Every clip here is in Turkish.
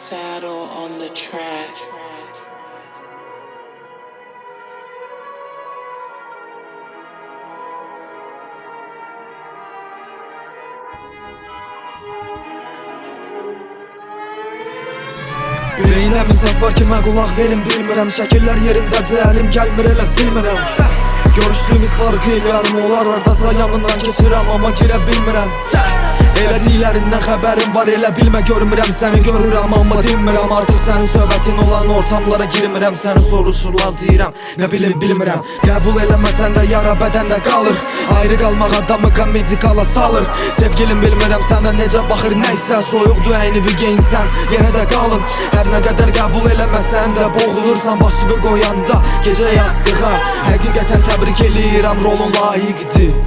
Saddle on the track. Ürəyinə mi səs var ki, mən qulaq verim bilmirəm. Şəkillər yerindədir, əlim gəlmir elə silmirəm. Görüşdüyümüz farkı yarım olar, ardasa yanından keçirəm, amma girə bilmirəm. Elə dillərindən xəbərim var, elə bilmə görmürəm. Səni görürəm, amma dinmirəm. Artıq sənin söhbətin olan ortamlara girmirəm. Səni soruşurlar, deyirəm, nə bilim bilmirəm. Qəbul eləməsən də yara bədəndə qalır. Ayrı qalmaq adamı medikala salır. Sevgilim bilmirəm səndə necə baxır, nəysə soyuqdur əynivi geyinsən, yenə də qalın. Hər nə qədər qəbul eləməsən də boğulursan başını qoyanda gecə yastığa. Həqiqətən təbrik eləyirəm, rolun layiqdir.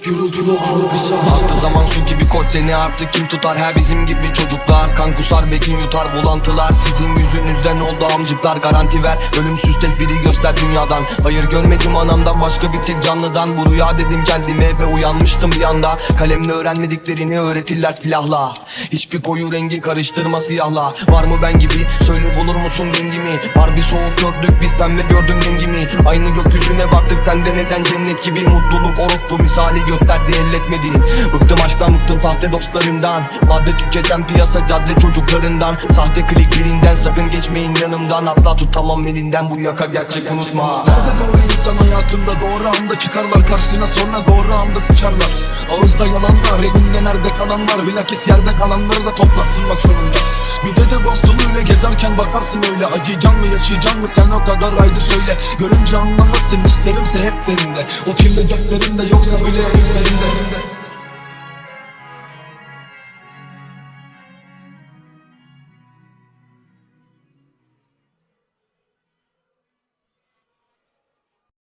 Gürültülü algıca Attığı zaman su gibi koç, seni artık kim tutar? Her bizim gibi çocuklar kan kusar, bekin yutar bulantılar. Sizin yüzünüzden oldu amcıklar, garanti ver. Ölümsüz tek biri göster dünyadan. Hayır görmedim anamdan, başka bir tek canlıdan. Bu rüya dedim kendime ve uyanmıştım bir anda. Kalemle öğrenmediklerini öğretirler silahla. Hiçbir koyu rengi karıştırma siyahla. Var mı ben gibi? Söyle bulur musun dengimi? Harbi soğuk gördük biz, pembe gördüm rengimi. Aynı gökyüzüne baktık, sende neden cennet gibi? Mutluluk orospu misali gösterdi, elletmedin. Bıktım aşktan, bıktım sahte dostlarından. Madde tüketen piyasa cadde çocuklarından. Sahte kliklerinden sakın geçmeyin yanımdan. Asla tutamam elinden bu yaka, gerçek unutma. Nerede doğru insan hayatında, doğru anda çıkarlar karşına, sonra doğru anda sıçarlar. Ağızda yalanlar, elinde nerede kalanlar, bilakis yerde kalanları da toplatsın bak sonunda. Bir de dostluğuyla gezerken bakarsın öyle. Acıyacan mı yaşayacan mı sen, o kadar haydi söyle. Görünce anlamazsın, isterimse hep derinde. O kirli defterinde yoksa bile ezberinde.